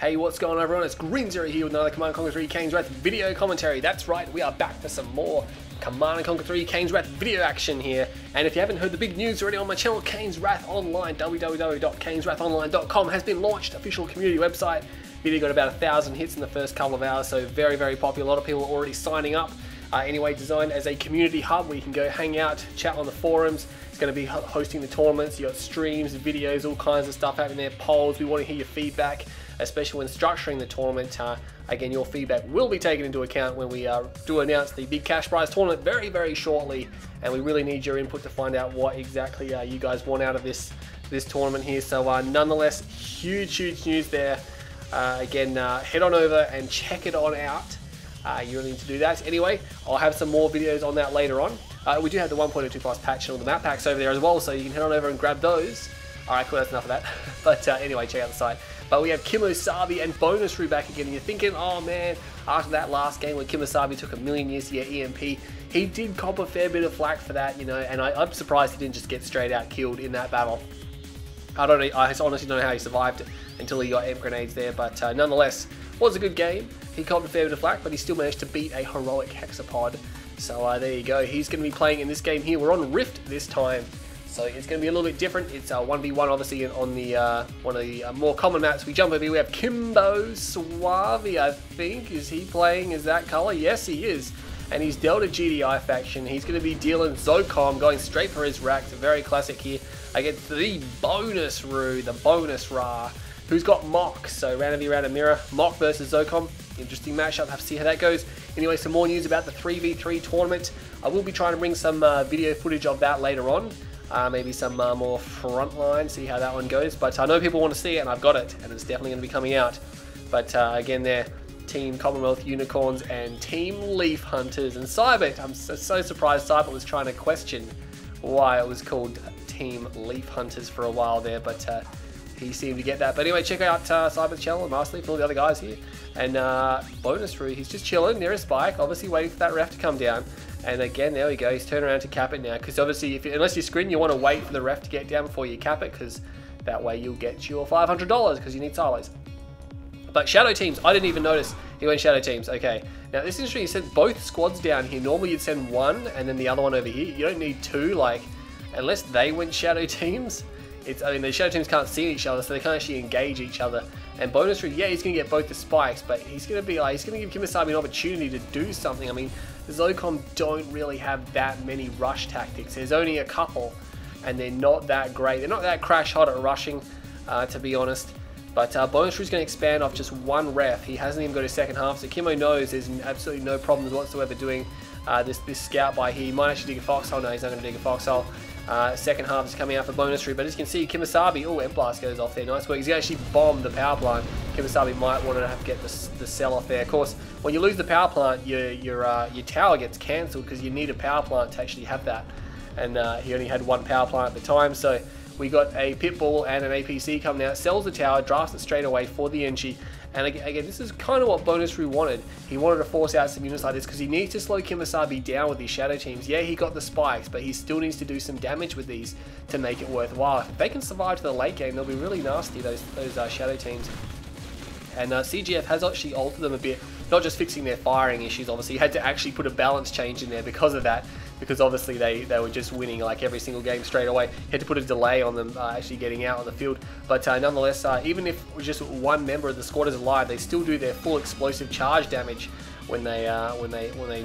Hey, what's going on everyone? It's Green Zero here with another Command & Conquer 3 Kane's Wrath video commentary. That's right, we are back for some more Command & Conquer 3 Kane's Wrath video action here. And if you haven't heard the big news already on my channel, Kane's Wrath Online, www.kaneswrathonline.com has been launched, official community website. Video got about 1,000 hits in the first couple of hours, so very, very popular. A lot of people are already signing up. Anyway, designed as a community hub where you can go hang out, chat on the forums. It's going to be hosting the tournaments. You got streams, videos, all kinds of stuff happening there, polls. We want to hear your feedback, especially when structuring the tournament. Again, your feedback will be taken into account when we do announce the big cash prize tournament very, very shortly. And we really need your input to find out what exactly you guys want out of this tournament here. So nonetheless, huge news there. Again, head on over and check it on out. You really need to do that. Anyway, I'll have some more videos on that later on. We do have the 1.02 plus patch and all the map packs over there as well, so you can head on over and grab those. Alright, cool, that's enough of that. But anyway, check out the site. But we have KiMOsaBE and Bonus back again, and you're thinking, oh man, after that last game where KiMOsaBE took a million years to get EMP, he did cop a fair bit of flack for that, you know, and I'm surprised he didn't just get straight out killed in that battle. I honestly don't know how he survived it until he got amp grenades there, but nonetheless, was a good game. He copped a fair bit of flack, but he still managed to beat a heroic hexapod. So there you go. He's going to be playing in this game here. We're on Rift this time, so it's going to be a little bit different. It's 1v1, obviously, on the one of the more common maps. We jump over here. We have KiMOsaBE, I think. Is he playing as that color? Yes, he is. And he's Delta GDI faction. He's going to be dealing Zocom, going straight for his rack. It's very classic here against the bonus Ru, the bonus Ra, who's got Mock. So round v round mirror, Mock versus Zocom. Interesting matchup. Have to see how that goes. Anyway, some more news about the 3v3 tournament. I will be trying to bring some video footage of that later on. Maybe some more frontline, see how that one goes. But I know people want to see it, and I've got it, and it's definitely going to be coming out. But again, there, Team Commonwealth Unicorns and Team Leaf Hunters. And Cybit, I'm so surprised Cybit was trying to question why it was called Team Leaf Hunters for a while there, but he seemed to get that. But anyway, check out Cybit's channel and Master Leaf and all the other guys here. And Bonus Ru, he's just chilling near a spike, obviously waiting for that ref to come down. And again, there we go, he's turning around to cap it now, because obviously, unless you screen, you want to wait for the ref to get down before you cap it, because that way you'll get your $500, because you need silos. But Shadow Teams, I didn't even notice he went Shadow Teams. Okay, now this is interesting, he sent both squads down here. Normally you'd send one, and then the other one over here. You don't need two, like, unless they went Shadow Teams. I mean, the Shadow Teams can't see each other, so they can't actually engage each other. And Bonus Ru, yeah, he's going to get both the spikes, but he's going to be like, he's going to give KiMOsaBE an opportunity to do something. I mean, Zocom don't really have that many rush tactics. There's only a couple, and they're not that great. They're not that crash hot at rushing, to be honest. But Bonus Ru's going to expand off just one ref. He hasn't even got his second half, so Kimo knows there's absolutely no problems whatsoever doing this scout by here. He might actually dig a foxhole. No, he's not going to dig a foxhole. Second half is coming out for Bonus Ru, but as you can see, KiMOsaBE, oh, M Blast goes off there, nice work. He's actually bombed the power plant. KiMOsaBE might want to have to get the cell off there. Of course, when you lose the power plant, your tower gets cancelled, because you need a power plant to actually have that. And he only had one power plant at the time, so we got a Pitbull and an APC coming out, sells the tower, drafts it straight away for the Engie. And again, this is kind of what Bonus Ru wanted. He wanted to force out some units like this, because he needs to slow KiMOsaBE down with these Shadow Teams. Yeah, he got the spikes, but he still needs to do some damage with these to make it worthwhile. If they can survive to the late game, they'll be really nasty, those Shadow Teams. And CGF has actually altered them a bit, not just fixing their firing issues, obviously. He had to actually put a balance change in there because of that, because obviously they were just winning like every single game straight away. He had to put a delay on them actually getting out on the field. But nonetheless, even if just one member of the squad is alive, they still do their full explosive charge damage when they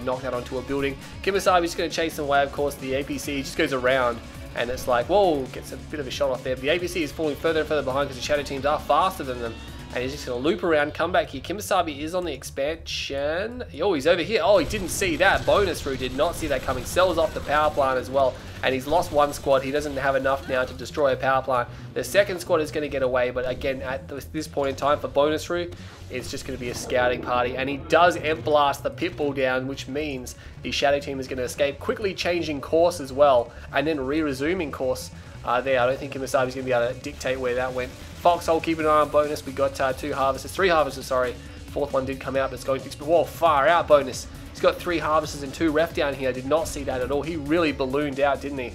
knock that onto a building. KiMOsaBE is going to chase them away, of course. The APC just goes around, and it's like, whoa, gets a bit of a shot off there. But the APC is falling further and further behind, because the Shadow Teams are faster than them. And he's just going to loop around, come back here. KiMOsaBE is on the expansion. Oh, he's over here. Oh, he didn't see that. Bonus Ru did not see that coming. Sells off the power plant as well. And he's lost one squad. He doesn't have enough now to destroy a power plant. The second squad is going to get away. But again, at this point in time for Bonus Ru, it's just going to be a scouting party. And he does M Blast the Pitbull down, which means the Shadow Team is going to escape, quickly changing course as well. And then resuming course there. I don't think KiMOsaBE is going to be able to dictate where that went. Foxhole, keep an eye on Bonus. We got three harvesters, sorry. Fourth one did come out, but it's going to expand. Whoa, far out Bonus. He's got 3 harvesters and 2 ref down here. I did not see that at all. He really ballooned out, didn't he?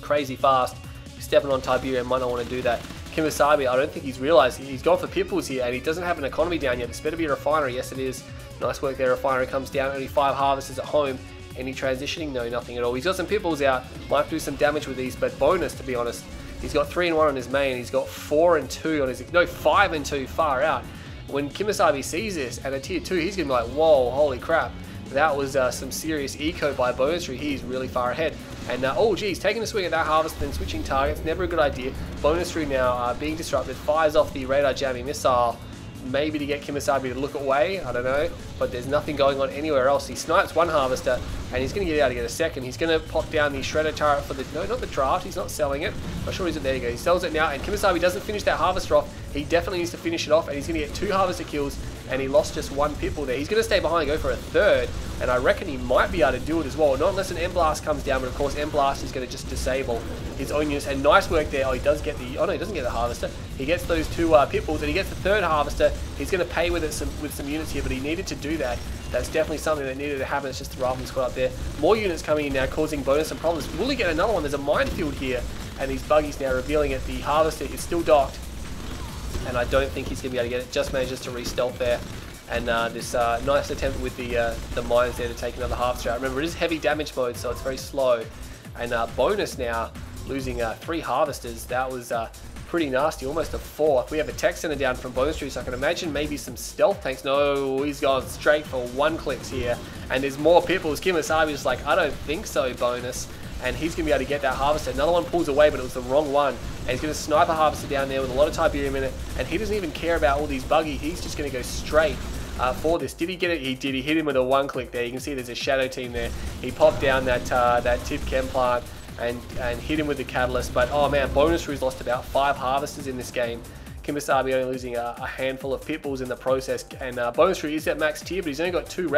Crazy fast. Stepping on Tiberium, might not want to do that. KiMOsaBE, I don't think he's realised he's gone for pipples here, and he doesn't have an economy down yet. This better be a refinery. Yes, it is. Nice work there. Refinery comes down. Only 5 harvesters at home. Any transitioning? No, nothing at all. He's got some pipples out. Might have to do some damage with these, but bonus, to be honest. He's got 3 and 1 on his main. He's got 4 and 2 on his... No, 5 and 2. Far out. When KiMOsaBE sees this at a tier 2, he's going to be like, whoa, holy crap. That was some serious eco by Bonus Tree. He's really far ahead. And oh geez, taking a swing at that harvest and switching targets, never a good idea. Bonus Tree now being disrupted, fires off the radar jamming missile, maybe to get KiMOsaBE to look away, I don't know. But there's nothing going on anywhere else. He snipes one harvester, and he's going to get out to get a second. He's going to pop down the shredder turret for the... No, not the draft. He's not selling it. I'm sure he's... There you go. He sells it now, and KiMOsaBE doesn't finish that harvester off. He definitely needs to finish it off, and he's going to get 2 harvester kills, and he lost just 1 pitbull there. He's going to stay behind and go for a 3rd, and I reckon he might be able to do it as well. Not unless an M-Blast comes down, but of course M-Blast is going to just disable his own units. And nice work there. Oh, he does get the... Oh no, he doesn't get the harvester. He gets those 2 pitbulls, and he gets the 3rd harvester. He's going to pay with it with some units here, but he needed to do that. That's definitely something that needed to happen. It's just the Rifleman squad up there. More units coming in now, causing bonus and problems. Will he get another one? There's a minefield here, and these buggies now revealing it. The harvester is still docked, and I don't think he's going to be able to get it. Just manages to re-stealth there. And this nice attempt with the mines there to take another harvester out. Remember, it is heavy damage mode, so it's very slow. And bonus now, losing 3 harvesters. That was pretty nasty, almost a 4th. We have a tech center down from Bonus Tree, so I can imagine maybe some stealth tanks. No, he's gone straight for 1 clicks here. And there's more pipples. KiMOsaBE is like, I don't think so, bonus. And he's going to be able to get that harvester. Another one pulls away, but it was the wrong one. And he's going to snipe a harvester down there with a lot of Tiberium in it. And he doesn't even care about all these buggy. He's just going to go straight for this. Did he get it? He did. He hit him with a 1 click there. You can see there's a shadow team there. He popped down that tip chem plant and hit him with the catalyst. But oh man, Bonus Tree's lost about 5 harvesters in this game. KiMOsaBE only losing a handful of pitbulls in the process. And Bonus Tree is at max tier, but he's only got 2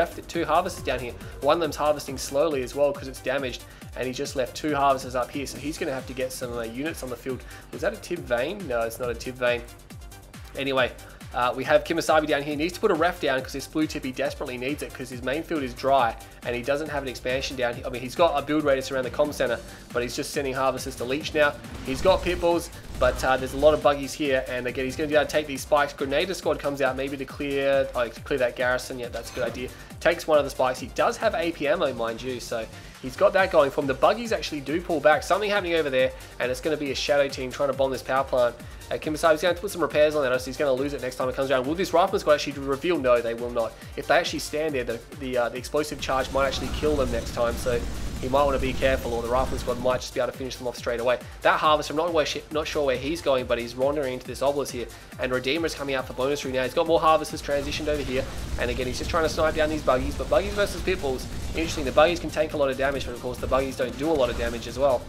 harvesters down here. One of them's harvesting slowly as well because it's damaged. And he just left 2 harvesters up here, so he's going to have to get some units on the field. Was that a tib vein? No, it's not a tib vein. Anyway, we have KiMOsaBE down here. He needs to put a ref down because this blue tip, he desperately needs it because his main field is dry and he doesn't have an expansion down here. I mean, he's got a build radius around the comm center, but he's just sending harvesters to leech now. He's got pitbulls, but there's a lot of buggies here, and again, he's going to be able to take these spikes. Grenader squad comes out maybe to clear that garrison. Yeah, that's a good idea. Takes one of the spikes. He does have AP ammo, mind you, so he's got that going for him. The buggies actually do pull back. Something happening over there, and it's going to be a shadow team trying to bomb this power plant. KiMOsaBE's going to put some repairs on that, so he's going to lose it next time it comes around. Will this Rifleman squad actually reveal? No, they will not. If they actually stand there, the explosive charge might actually kill them next time, so he might want to be careful, or the Rifleman squad might just be able to finish them off straight away. That harvester, I'm not sure where he's going, but he's wandering into this obelisk here, and Redeemer's coming out for Bonus Tree now. He's got more harvesters transitioned over here, and again, he's just trying to snipe down these buggies, but buggies versus pitbulls, interesting. The buggies can take a lot of damage, but of course the buggies don't do a lot of damage as well.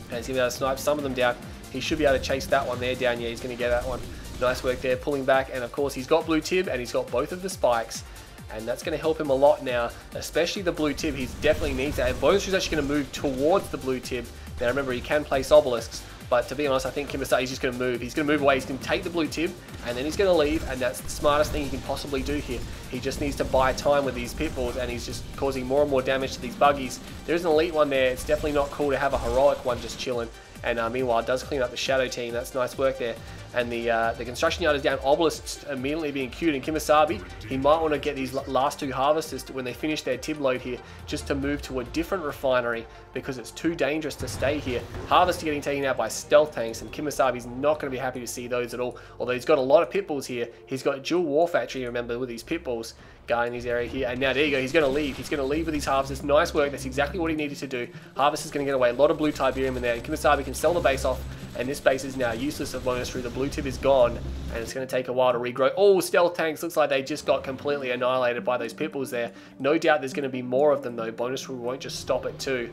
And he's going to be able to snipe some of them down. He should be able to chase that one there down. Yeah, he's going to get that one. Nice work there, pulling back. And of course, he's got blue tib and he's got both of the spikes. And that's going to help him a lot now, especially the blue tib. He definitely needs that. And Bonus is actually going to move towards the blue tib. Now remember, he can place obelisks. But to be honest, I think KiMOsaBE is just going to move. He's going to move away. He's going to take the blue tib, and then he's going to leave, and that's the smartest thing he can possibly do here. He just needs to buy time with these pitbulls, and he's just causing more and more damage to these buggies. There's an elite one there. It's definitely not cool to have a heroic one just chilling. And meanwhile, it does clean up the shadow team. That's nice work there. And the construction yard is down. Obelisks immediately being queued. And KiMOsaBE, he might want to get these last 2 harvesters when they finish their tib load here, just to move to a different refinery because it's too dangerous to stay here. Harvester getting taken out by stealth tanks, and KiMOsaBE's not going to be happy to see those at all. Although he's got a lot of pitbulls here. He's got dual war factory, remember, with these pitbulls guarding his area here. And now there you go. He's going to leave. He's going to leave with these harvesters. Nice work. That's exactly what he needed to do. Harvester's going to get away. A lot of blue Tiberium in there. And KiMOsaBE can sell the base off. And this base is now useless of Bonus Tree. The blue tip is gone, and it's going to take a while to regrow. Oh, stealth tanks. Looks like they just got completely annihilated by those pitbulls there. No doubt there's going to be more of them, though. Bonus Tree won't just stop at 2.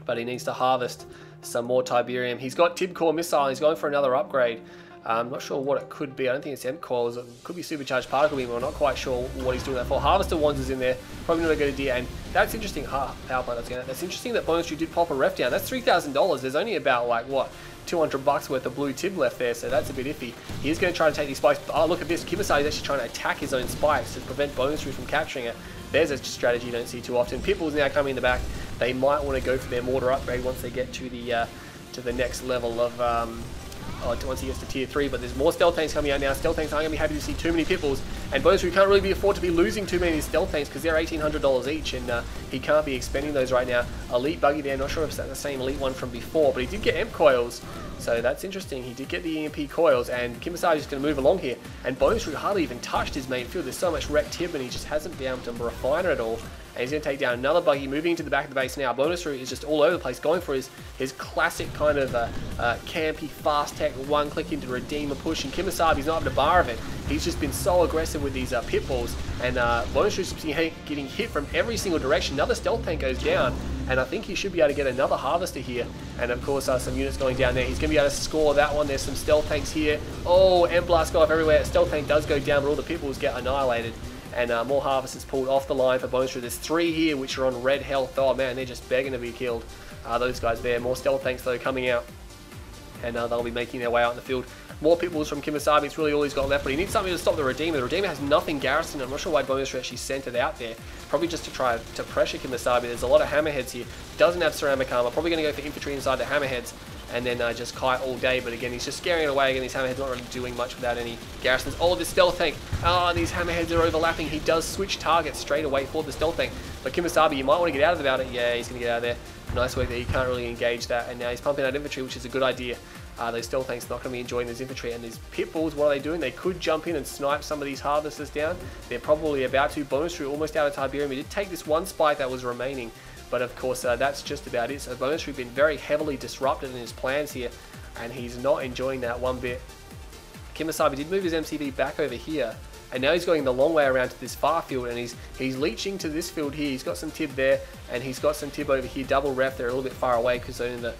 But he needs to harvest some more Tiberium. He's got Tib Core Missile. He's going for another upgrade. I'm not sure what it could be. I don't think it's M-Coils. It could be Supercharged Particle Beam. I'm not quite sure what he's doing that for. Harvester Wands is in there. Probably not a good idea. And that's interesting. Power plant. That's interesting that Bonus Tree did pop a ref down. That's $3,000. There's only about, like, what, $200 worth of blue tib left there, so that's a bit iffy. He's going to try to take these spikes. Oh, look at this. KiMOsaBE is actually trying to attack his own spikes to prevent Bonus Tree from capturing it. There's a strategy you don't see too often. Pitbull's now coming in the back. They might want to go for their mortar upgrade once they get to the next level of once he gets to tier 3, but there's more stealth tanks coming out now. Stealth tanks aren't going to be happy to see too many Pitbulls, and Bonus can't really afford to be losing too many of these stealth tanks because they're $1,800 each, and he can't be expending those right now. Elite buggy there, not sure if it's the same elite one from before, but he did get EMP coils, so that's interesting. He did get the EMP coils, and KiMOsaBE is going to move along here, and Bonus hardly even touched his main field. There's so much wrecked Tib, and he just hasn't been able to refine it at all. And he's going to take down another buggy, moving into the back of the base now. Bonus is just all over the place, going for his classic kind of campy, fast tech, one click into redeem a push. And KiMOsaBE's not able to bar of it. He's just been so aggressive with these Pitbulls. And Bonus is getting hit from every single direction. Another stealth tank goes down. And I think he should be able to get another harvester here. And of course, some units going down there. He's going to be able to score that one. There's some stealth tanks here. Oh, M blast go off everywhere. Stealth tank does go down, but all the Pitbulls get annihilated. And more harvesters pulled off the line for Bonus. There's 3 here which are on red health. Oh man, they're just begging to be killed. Those guys there. More stealth tanks though coming out. And they'll be making their way out in the field. More Pitbulls from KiMOsaBE. It's really all he's got left, but he needs something to stop the Redeemer. The Redeemer has nothing garrisoned. I'm not sure why Bonus actually sent it out there. Probably just to try to pressure KiMOsaBE. There's a lot of hammerheads here. Doesn't have ceramic armor. Probably going to go for infantry inside the hammerheads. And then just kite all day, but again, he's just scaring it away. Again, these hammerheads not really doing much without any garrisons. Oh, this stealth tank. Oh, these hammerheads are overlapping. He does switch targets straight away for the stealth tank. But KiMOsaBE, you might want to get out about it. Yeah, he's going to get out of there. Nice work there. You can't really engage that. And now he's pumping out infantry, which is a good idea. Those stealth tanks are not going to be enjoying this infantry. And these Pitbulls, what are they doing? They could jump in and snipe some of these harvesters down. They're probably about to. Bonus almost out of Tiberium. He did take this one spike that was remaining. But of course, that's just about it. So Bonus has been very heavily disrupted in his plans here. And he's not enjoying that one bit. KiMOsaBE did move his MCV back over here. And now he's going the long way around to this far field. And he's leeching to this field here. He's got some Tib there. And he's got some Tib over here. Double ref. They're a little bit far away because only the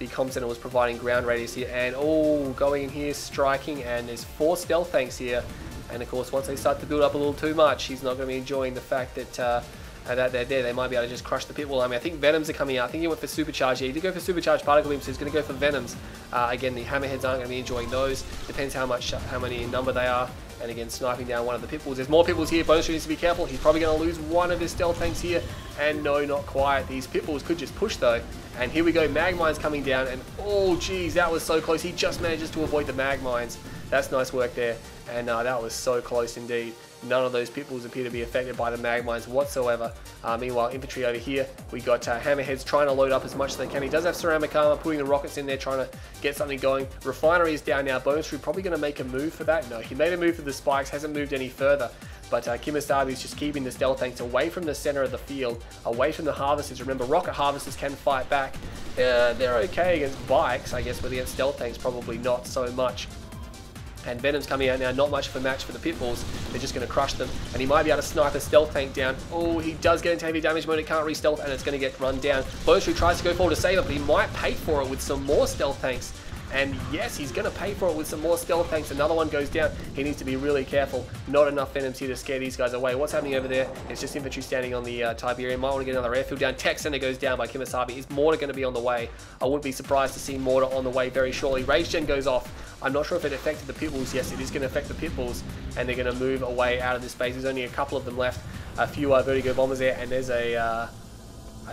comm center was providing ground radius here. And oh, going in here, striking. And there's 4 stealth tanks here. And of course, once they start to build up a little too much, he's not going to be enjoying the fact that that they're there. They might be able to just crush the Pitbull army. I think Venoms are coming out. I think he went for Supercharge. Yeah, he did go for Supercharge Particle Beam, so he's going to go for Venoms. Again, the Hammerheads aren't going to be enjoying those. Depends how many in number they are. And again, sniping down one of the Pitbulls. There's more Pitbulls here. Bonus needs to be careful. He's probably going to lose one of his stealth tanks here. And no, not quite. These Pitbulls could just push though. And here we go. Mag Mines coming down. And oh, geez, that was so close. He just manages to avoid the Mag Mines. That's nice work there. And that was so close indeed. None of those Pitbulls appear to be affected by the Mag Mines whatsoever. Meanwhile, infantry over here, we got Hammerheads trying to load up as much as they can. He does have ceramic armor, putting the rockets in there, trying to get something going. Refinery is down now. Bonus probably going to make a move for that. No, he made a move for the spikes, hasn't moved any further. But KiMOsaBE is just keeping the stealth tanks away from the center of the field, away from the harvesters. Remember, rocket harvesters can fight back. They're okay against bikes, I guess, but against stealth tanks, probably not so much. And Venom's coming out now, not much of a match for the Pitbulls. They're just going to crush them. And he might be able to snipe a stealth tank down. Oh, he does get into heavy damage mode. It can't re-stealth, and it's going to get run down. Bonus tries to go forward to save it, but he might pay for it with some more stealth tanks. And yes, he's going to pay for it with some more stealth tanks. Another one goes down. He needs to be really careful. Not enough Venoms here to scare these guys away. What's happening over there? It's just infantry standing on the Tiberium. Might want to get another airfield down. Tech Center goes down by KiMOsaBE. Is Mortar going to be on the way? I wouldn't be surprised to see Mortar on the way very shortly. Rage Gen goes off. I'm not sure if it affected the Pitbulls. Yes, it is going to affect the Pitbulls. And they're going to move away out of this space. There's only a couple of them left. A few Vertigo bombers there. And there's a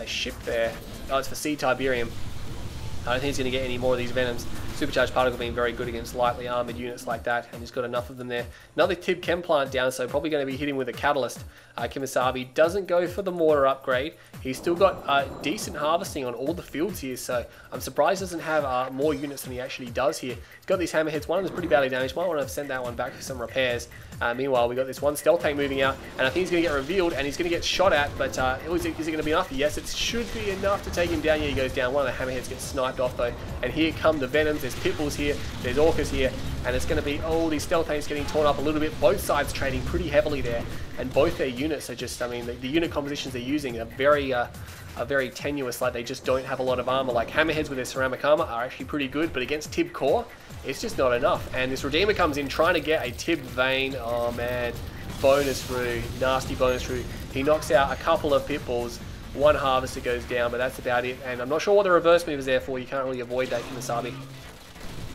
ship there. Oh, it's for Sea Tiberium. I don't think he's going to get any more of these Venoms. Supercharged Particle being very good against lightly armored units like that, and he's got enough of them there. Another Tib Chem plant down, so probably going to be hitting with a Catalyst. KiMOsaBE doesn't go for the Mortar upgrade. He's still got decent harvesting on all the fields here, so I'm surprised he doesn't have more units than he actually does here. He's got these Hammerheads. One of them is pretty badly damaged. Might want to send that one back for some repairs. Meanwhile, we got this one stealth tank moving out, and I think he's going to get revealed, and he's going to get shot at, but is it going to be enough? Yes, it should be enough to take him down. Yeah, he goes down. One of the Hammerheads gets sniped off, though, and here come the Venoms. There's Pitbulls here, there's Orcas here, and it's going to be, oh, these stealth tanks getting torn up a little bit. Both sides trading pretty heavily there, and both their units are just, I mean, the unit compositions they're using are very tenuous. Like, they just don't have a lot of armor. Like, Hammerheads with their ceramic armor are actually pretty good, but against Tib Core, it's just not enough. And this Redeemer comes in trying to get a Tib Vein. Oh man, bonus through, nasty bonus through. He knocks out a couple of Pitbulls. One Harvester goes down, but that's about it. And I'm not sure what the reverse move is there for. You can't really avoid that, KiMOsaBE.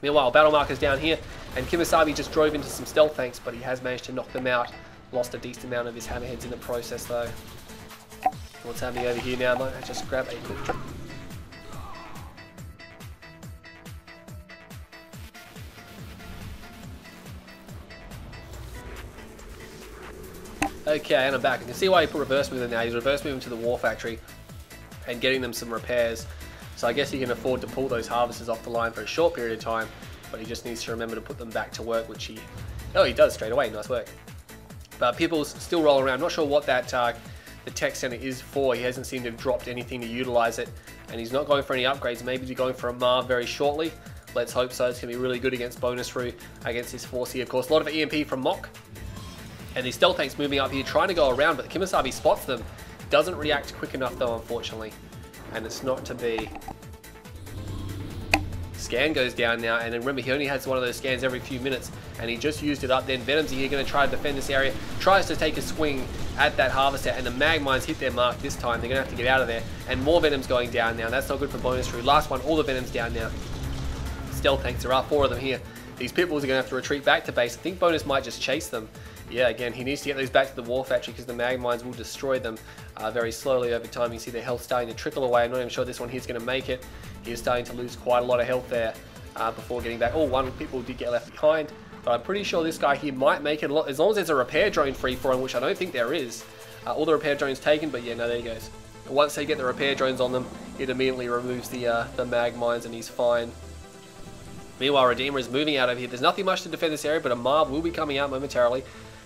Meanwhile, Battle Marker's down here, and KiMOsaBE just drove into some stealth tanks, but he has managed to knock them out. Lost a decent amount of his Hammerheads in the process, though. What's happening over here now? I might just grab a quick trip. Okay, and I'm back. You can see why he put reverse move in now. He's reverse moving to the war factory and getting them some repairs. So I guess he can afford to pull those harvesters off the line for a short period of time, but he just needs to remember to put them back to work, which he does straight away. Nice work. But people's still rolling around. Not sure what that the tech center is for. He hasn't seemed to have dropped anything to utilize it, and he's not going for any upgrades. Maybe he's going for a M.A.R.V very shortly. Let's hope so. It's going to be really good against Bonus Roo, against his force here. Of course, a lot of EMP from Mock. And these stealth tanks moving up here, trying to go around, but KiMOsaBE spots them. Doesn't react quick enough though, unfortunately. And it's not to be. Scan goes down now, and then remember, he only has one of those scans every few minutes, and he just used it up. Then Venom's here going to try to defend this area, tries to take a swing at that harvester, and the mag mines hit their mark this time. They're going to have to get out of there, and more Venom's going down now. That's not good for Bonus Roo. Last one, all the Venom's down now. Stealth tanks, there are 4 of them here. These pitbulls are going to have to retreat back to base. I think Bonus might just chase them. Yeah, again, he needs to get those back to the war factory because the mag mines will destroy them very slowly over time. You see their health starting to trickle away. I'm not even sure this one here's going to make it. He is starting to lose quite a lot of health there before getting back. Oh, one pitbull did get left behind, but I'm pretty sure this guy here might make it a lot, as long as there's a repair drone free for him, which I don't think there is. All the repair drones taken, but yeah, no, there he goes. Once they get the repair drones on them, it immediately removes the mag mines and he's fine. Meanwhile, Redeemer is moving out of here. There's nothing much to defend this area, but a M.A.R.V will be coming out momentarily.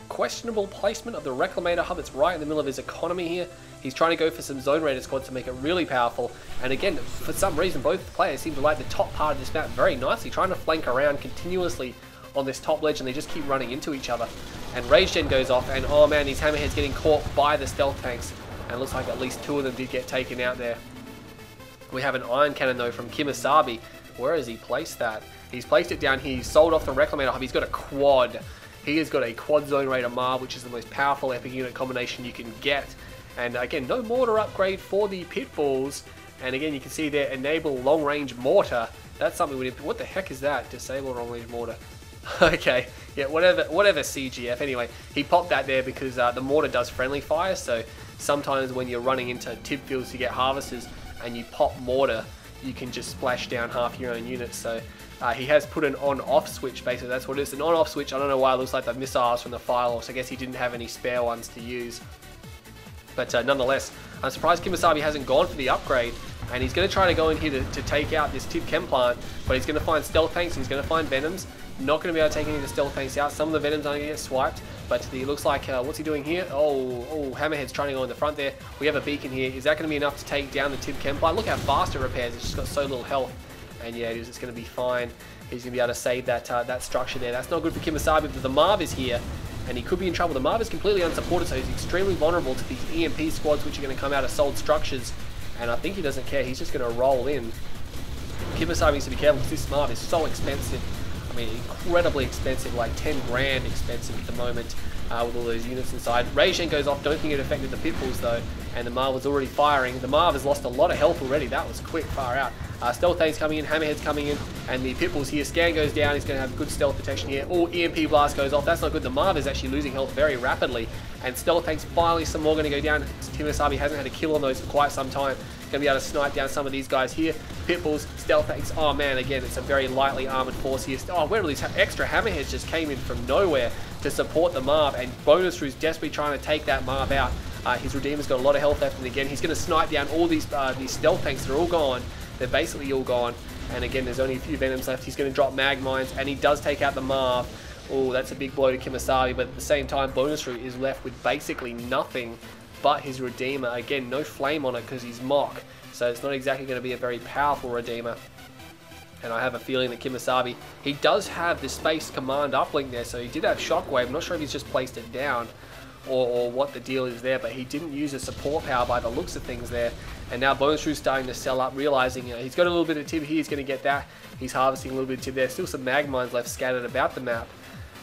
Questionable placement of the Reclamator hub. It's right in the middle of his economy here. He's trying to go for some Zone Raider squads to make it really powerful. And again, for some reason, both players seem to like the top part of this map very nicely, trying to flank around continuously on this top ledge, and they just keep running into each other. And Rage Gen goes off, and oh man, these Hammerheads getting caught by the stealth tanks. And it looks like at least 2 of them did get taken out there. We have an Iron Cannon though from KiMOsaBE. Where has he placed that? He's placed it down here. He's sold off the Reclamator hub. He's got a quad. He has got a quad Zone Raider M.A.R.V, which is the most powerful epic unit combination you can get. And again, no mortar upgrade for the pitbulls. And again, you can see there, enable long range mortar. That's something we did. What the heck is that? Disable long range mortar. Okay, yeah, whatever CGF. Anyway, he popped that there because the mortar does friendly fire. So sometimes when you're running into tib fields to get harvesters and you pop mortar, you can just splash down half your own units. So he has put an on-off switch, basically. That's what it is, an on-off switch. I don't know why it looks like the missiles from the file, so I guess he didn't have any spare ones to use. But nonetheless, I'm surprised KiMOsaBE hasn't gone for the upgrade, and he's going to try to go in here to take out this tip chem plant, but he's going to find stealth tanks, he's going to find venoms. Not going to be able to take any of the stealth tanks out. Some of the venoms are going to get swiped, but it looks like, what's he doing here? Oh, Hammerhead's trying to go in the front there. We have a beacon here. Is that going to be enough to take down the tip chem plant? Look how fast it repairs. It's just got so little health. And yeah, it's going to be fine. He's going to be able to save that that structure there. That's not good for KiMOsaBE, but the M.A.R.V is here, and he could be in trouble. The M.A.R.V is completely unsupported, so he's extremely vulnerable to these EMP squads, which are going to come out of sold structures. And I think he doesn't care. He's just going to roll in. KiMOsaBE needs to be careful because this M.A.R.V is so expensive. I mean, incredibly expensive, like 10 grand expensive at the moment with all those units inside. Rage Gen goes off. Don't think it affected the pitbulls though, and the M.A.R.V was already firing. The M.A.R.V has lost a lot of health already. That was quick, far out. Stealth tanks coming in, Hammerhead's coming in, and the pitbulls here. Scan goes down. He's going to have good stealth protection here. Oh, EMP blast goes off. That's not good. The M.A.R.V is actually losing health very rapidly, and stealth tanks finally some more going to go down. KiMOsaBE hasn't had a kill on those for quite some time. Going to be able to snipe down some of these guys here. Pitbulls, stealth tanks. Oh man, again, it's a very lightly armored force here. Oh, where are these extra Hammerheads just came in from nowhere to support the M.A.R.V, and Bonus Roo's desperately trying to take that M.A.R.V out. His Redeemer's got a lot of health left, and again, he's going to snipe down all these stealth tanks. They're all gone. They're basically all gone. And again, there's only a few venoms left. He's going to drop mag mines, and he does take out the M.A.R.V. Oh, that's a big blow to KiMOsaBE, but at the same time, Bonus Roo is left with basically nothing but his Redeemer. Again, no flame on it because he's mock, so it's not exactly going to be a very powerful Redeemer. And I have a feeling that KiMOsaBE, he does have the space command uplink there, so he did have Shockwave. I'm not sure if he's just placed it down or what the deal is there, but he didn't use a support power by the looks of things there. And now Bonus Roo's starting to sell up, realizing he's got a little bit of tib here, he's going to get that. He's harvesting a little bit of tib there. Still some mag mines left scattered about the map.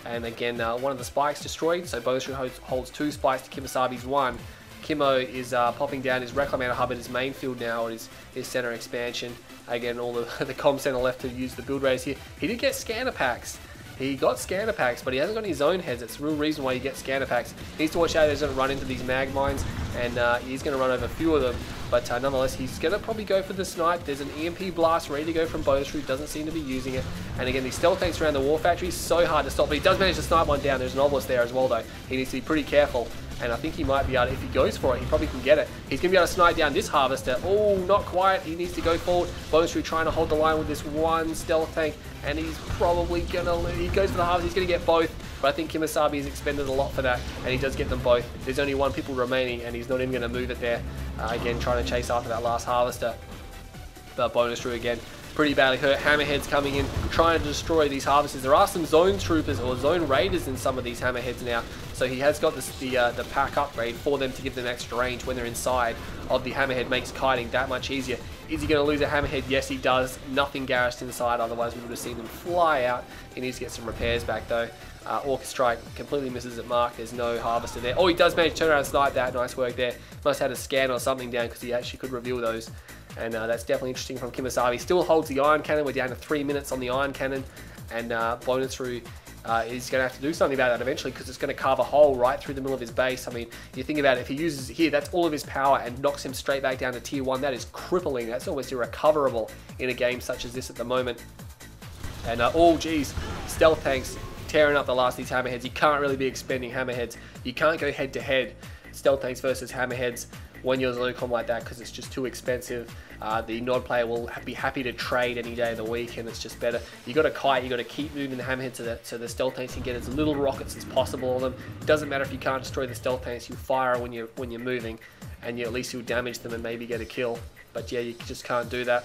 And again, one of the spikes destroyed, so Bonus Roo holds 2 spikes to KiMOsaBE's 1. Kimo is popping down his Reclamator hub at his main field now, or his center expansion. Again, all the comm center left to use the build raise here. He did get scanner packs. He got scanner packs, but he hasn't got any zone heads. It's the real reason why you get scanner packs. He needs to watch out he doesn't run into these mag mines, and he's going to run over a few of them. But nonetheless, he's going to probably go for the snipe. There's an EMP blast ready to go from Bonus Roo. Doesn't seem to be using it. And again, these stealth tanks around the war factory, so hard to stop. But he does manage to snipe one down. There's an obelisk there as well, though. He needs to be pretty careful. and I think he might be able to, if he goes for it, he probably can get it. He's going to be able to snipe down this Harvester. Oh, not quite. He needs to go forward. Bonus trying to hold the line with this one stealth tank, and he's probably going to, he goes for the Harvester. He's going to get both, but I think KiMOsaBE has expended a lot for that, and he does get them both. There's only one people remaining, and he's not even going to move it there. Again, trying to chase after that last Harvester. But Bonus again, pretty badly hurt. Hammerheads coming in, trying to destroy these Harvesters. There are some zone troopers or zone raiders in some of these Hammerheads now, so he has got the pack upgrade for them to give them extra range when they're inside of the Hammerhead. Makes kiting that much easier. Is he going to lose a Hammerhead? Yes, he does. Nothing garrished inside, otherwise we would have seen them fly out. He needs to get some repairs back though. Orca Strike completely misses at mark. There's no Harvester there. Oh, he does manage to turn around and snipe that. Nice work there. Must have had a scan or something down, because he actually could reveal those. And that's definitely interesting from KiMOsaBE. Still holds the Iron Cannon. We're down to 3 minutes on the Iron Cannon. And Bonus is going to have to do something about that eventually, because it's going to carve a hole right through the middle of his base. I mean, you think about it, if he uses it here, that's all of his power and knocks him straight back down to tier 1. That is crippling. That's almost irrecoverable in a game such as this at the moment. And oh geez, stealth tanks tearing up the last of these Hammerheads. You can't really be expending Hammerheads. You can't go head to head stealth tanks versus Hammerheads when you're Zonecom like that, because it's just too expensive. The nod player will be happy to trade any day of the week, and it's just better. You got to kite, you got to keep moving the Hammerhead so the stealth tanks can get as little rockets as possible on them. It doesn't matter if you can't destroy the stealth tanks, you fire when you're moving, and at least you'll damage them and maybe get a kill. But yeah, you just can't do that.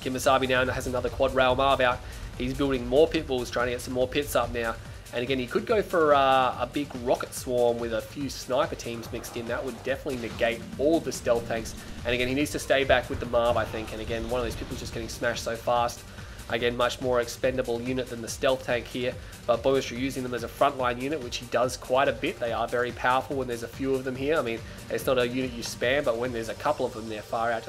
KiMOsaBE now has another quad rail M.A.R.V out. He's building more pit bulls, trying to get some more pits up now. And again, he could go for a big rocket swarm with a few sniper teams mixed in. That would definitely negate all the stealth tanks. And again, he needs to stay back with the M.A.R.V, I think. And again, one of these people is just getting smashed so fast. Again, much more expendable unit than the stealth tank here. But Bonus using them as a frontline unit, which he does quite a bit. They are very powerful when there's a few of them here. I mean, it's not a unit you spam, but when there's a couple of them, they're far out.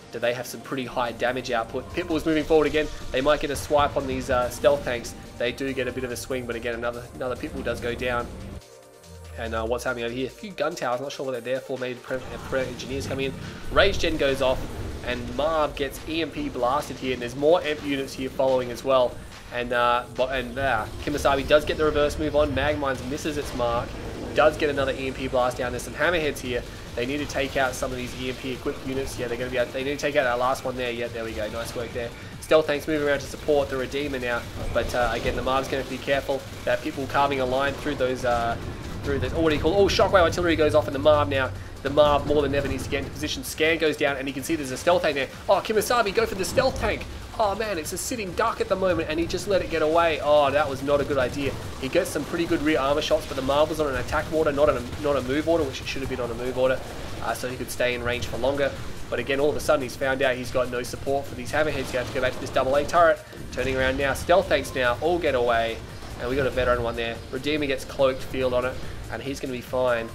Do they have some pretty high damage output. Pitbull's moving forward again. They might get a swipe on these stealth tanks. They do get a bit of a swing, but again, another Pitbull does go down. And what's happening over here? A few gun towers, not sure what they're there for. Maybe engineers coming in. Rage Gen goes off, and M.A.R.V gets EMP blasted here, and there's more EMP units here following as well. And KiMOsaBE does get the reverse move on. Magmines misses its mark. Does get another EMP blast down. There's some Hammerheads here. They need to take out some of these EMP equipped units. Yeah, they're going to be. They need to take out that last one there. Yeah, there we go. Nice work there. Stealth tanks moving around to support the Redeemer now. But again, the M.A.R.V's going to have to be careful that people carving a line through those. What do you call? Oh, shockwave artillery goes off in the M.A.R.V now. The M.A.R.V more than ever needs to get into position. Scan goes down, and you can see there's a stealth tank there. Oh, KiMOsaBE, go for the stealth tank. Oh man, it's a sitting duck at the moment, and he just let it get away. Oh, that was not a good idea. He gets some pretty good rear armor shots, but the M.A.R.V was on an attack order, not a move order, which it should have been on a move order, so he could stay in range for longer. But again, all of a sudden, he's found out he's got no support for these Hammerheads. He's going to have to go back to this AA turret. Turning around now. Stealth tanks now all get away, and we got a veteran one there. Redeemer gets cloaked field on it, and he's going to be fine.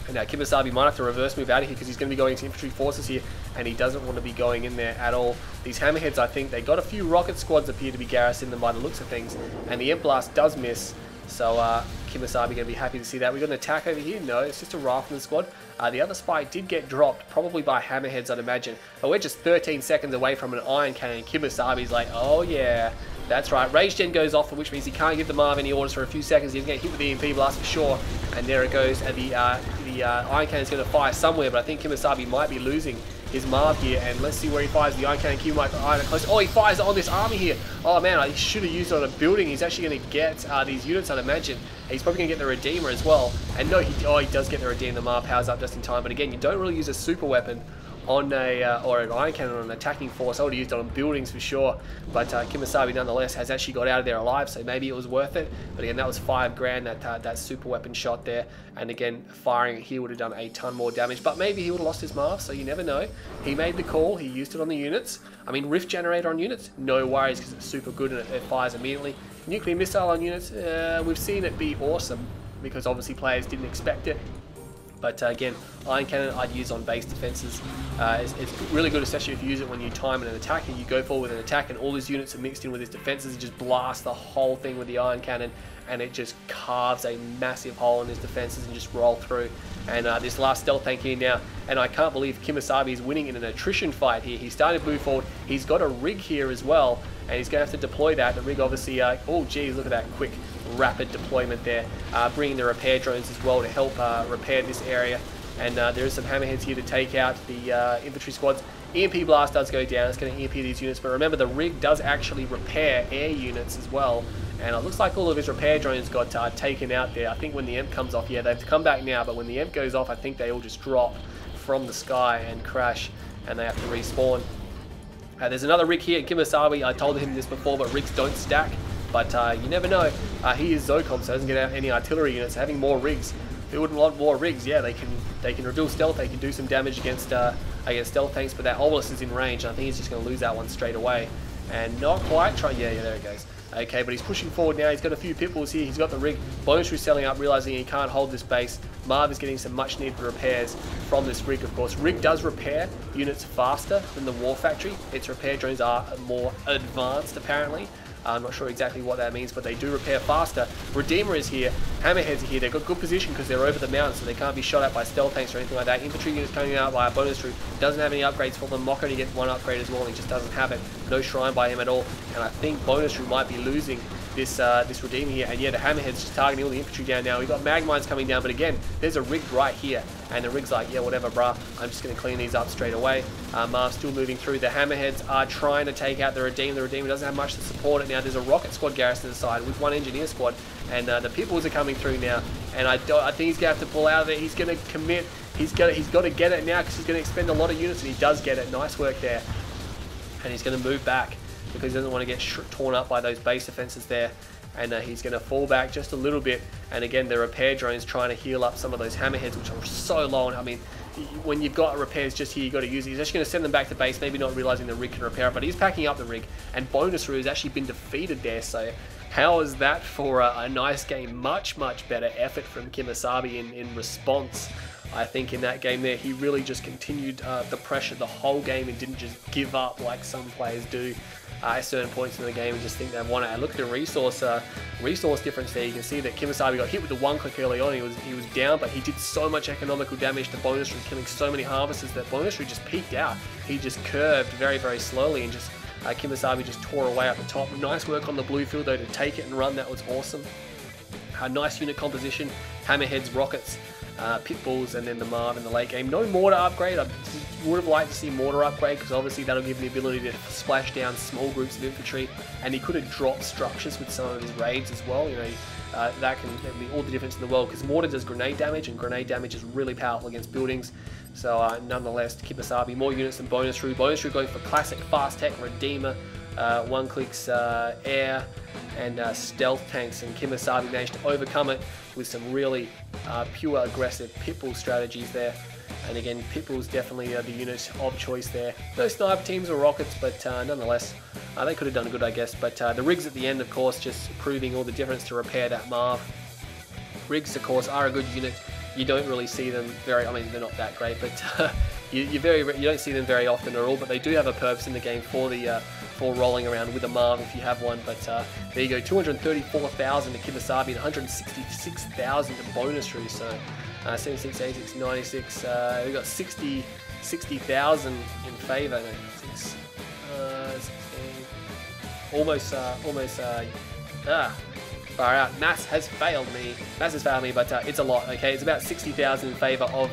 And now KiMOsaBE might have to reverse move out of here, because he's going to be going into infantry forces here, and he doesn't want to be going in there at all. These Hammerheads, I think, they got a few rocket squads appear to be garrisoned them by the looks of things, and the Imp Blast does miss. So KiMOsaBE going to be happy to see that. We got an attack over here. No, it's just a Rifleman squad. The other spike did get dropped, probably by Hammerheads, I'd imagine. But we're just 13 seconds away from an Iron Cannon, and KiMOsaBE's like, oh yeah, that's right. Rage Gen goes off, which means he can't give the M.A.R.V any orders for a few seconds. He's going to get hit with the EMP blast for sure. And there it goes. And the Iron Cannon is going to fire somewhere, but I think KiMOsaBE might be losing his M.A.R.V here. And let's see where he fires the Iron Cannon. Q might fire it close. Oh, he fires it on this army here. Oh man, he should have used it on a building. He's actually going to get these units, I'd imagine. He's probably going to get the Redeemer as well. And no, he does get the Redeemer. The M.A.R.V powers up just in time. But again, you don't really use a super weapon on or an Iron Cannon on an attacking force. I would have used it on buildings for sure, but KiMOsaBE nonetheless has actually got out of there alive, so maybe it was worth it. But again, that was $5,000, that super weapon shot there, and again, firing it here would have done a ton more damage, but maybe he would have lost his M.A.R.V, so you never know. He made the call, he used it on the units. I mean, Rift Generator on units, no worries, because it's super good and it fires immediately. Nuclear Missile on units, we've seen it be awesome, because obviously players didn't expect it. But again, Iron Cannon I'd use on base defenses. It's really good, especially if you use it when you time an attack and you go forward with an attack and all his units are mixed in with his defenses. You just blast the whole thing with the Iron Cannon, and it just carves a massive hole in his defenses and just roll through. And this last stealth tank here now, and I can't believe KiMOsaBE is winning in an attrition fight here. He's starting to move forward. He's got a rig here as well, and he's going to have to deploy that. The rig obviously, oh geez, look at that quick rapid deployment there, bringing the repair drones as well to help repair this area. And there is some hammerheads here to take out the infantry squads. EMP blast does go down, it's going to EMP these units, but remember the rig does actually repair air units as well. And it looks like all of his repair drones got taken out there. I think when the EMP comes off, yeah, they've come back now, but when the EMP goes off, I think they all just drop from the sky and crash, and they have to respawn. There's another rig here, KiMOsaBE. I told him this before, but rigs don't stack. But you never know. He is Zocom, so doesn't get out any artillery units. Having more rigs, who wouldn't want more rigs? Yeah, they can reveal stealth. They can do some damage against stealth tanks, but that obelisk is in range. And I think he's just going to lose that one straight away. And not quite try. Yeah, there it goes. Okay, but he's pushing forward now. He's got a few pit bulls here. He's got the rig. Bonus selling up, realizing he can't hold this base. M.A.R.V is getting some much needed repairs from this rig, of course. Rig does repair units faster than the War Factory. Its repair drones are more advanced, apparently. I'm not sure exactly what that means, but they do repair faster. Redeemer is here. Hammerheads are here. They've got good position because they're over the mountain, so they can't be shot at by stealth tanks or anything like that. Infantry units coming out by a bonus troop. Doesn't have any upgrades for them. Mock only gets one upgrade as well, and he just doesn't have it. No shrine by him at all. And I think bonus troop might be losing this Redeemer here. And yeah, the Hammerhead's just targeting all the infantry down now. We've got mag mines coming down, but again, there's a rig right here. And the rig's like, yeah, whatever, bruh. I'm just going to clean these up straight away. M.A.R.V's still moving through. The Hammerheads are trying to take out the Redeemer. The Redeemer doesn't have much to support it now. There's a rocket squad garrison to the side with one engineer squad. And the Pitbulls are coming through now. And I think he's going to have to pull out of it. He's going to commit. He's got to get it now because he's going to expend a lot of units. And he does get it. Nice work there. And he's going to move back because he doesn't want to get torn up by those base defenses there. And he's going to fall back just a little bit. And again, the repair drone's trying to heal up some of those hammerheads, which are so low. And I mean, when you've got repairs just here, you've got to use it. He's actually going to send them back to base, maybe not realizing the rig can repair it, but he's packing up the rig. And Bonus has actually been defeated there. So how is that for a nice game? Much, much better effort from KiMOsaBE in response. I think in that game there, he really just continued the pressure the whole game and didn't just give up like some players do at certain points in the game and just think they've won it. And look at the resource difference there. You can see that KiMOsaBE got hit with the one click early on. He was down, but he did so much economical damage to Bonus from killing so many harvesters that Bonus just peaked out. He just curved very, very slowly and just KiMOsaBE just tore away at the top. Nice work on the blue field though to take it and run. That was awesome. Nice unit composition. Hammerheads, rockets, Pitbulls, and then the M.A.R.V in the late game. No mortar upgrade. I would have liked to see mortar upgrade because obviously that'll give him the ability to splash down small groups of infantry, and he could have dropped structures with some of his raids as well. You know, that can be all the difference in the world because mortar does grenade damage, and grenade damage is really powerful against buildings. So nonetheless, KiMOsaBE, more units than Bonus Troop. Bonus Troop going for classic fast tech, Redeemer, one clicks, air, and stealth tanks, and KiMOsaBE managed to overcome it with some really pure aggressive Pitbull strategies there. And again, Pitbull's definitely the unit of choice there. No sniper teams or rockets, but nonetheless, they could have done good, I guess. But the rigs at the end, of course, just proving all the difference to repair that M.A.R.V. Rigs, of course, are a good unit. You don't really see them very, I mean, they're not that great, but you don't see them very often at all, but they do have a purpose in the game for the for rolling around with a M.A.R.V if you have one. But there you go, 234,000 to KiMOsaBE and 166,000 to Bonus Troop. So 76, 86, 96. We got 60,000 in favour. No, 16, almost. Far out. Maths has failed me. But it's a lot. Okay, it's about 60,000 in favour of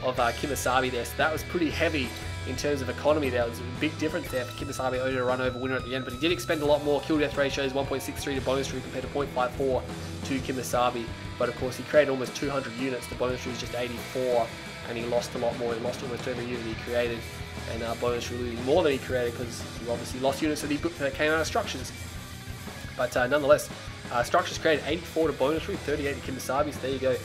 KiMOsaBE there. So that was pretty heavy in terms of economy. There was a big difference there for KiMOsaBE, only a run over winner at the end, but he did expend a lot more. Kill death ratios 1.63 to Bonus Troop compared to 0.54 to KiMOsaBE. But of course, he created almost 200 units. The Bonus Troop was just 84, and he lost a lot more. He lost almost every unit he created, and Bonus Troop losing more than he created because he obviously lost units that came out of structures. But nonetheless, structures created 84 to Bonus Troop, 38 to KiMOsaBE. So there you go.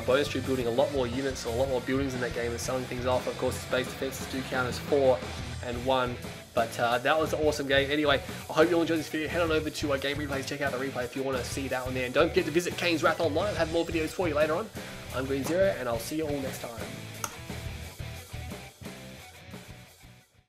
Bonus Troop building a lot more units, or a lot more buildings in that game and selling things off. Of course, his base defenses do count as 4 and 1. But that was an awesome game. Anyway, I hope you all enjoyed this video. Head on over to Game Replays, check out the replay if you want to see that one there. And don't forget to visit Kane's Wrath online. I'll have more videos for you later on. I'm Green Zero, and I'll see you all next time.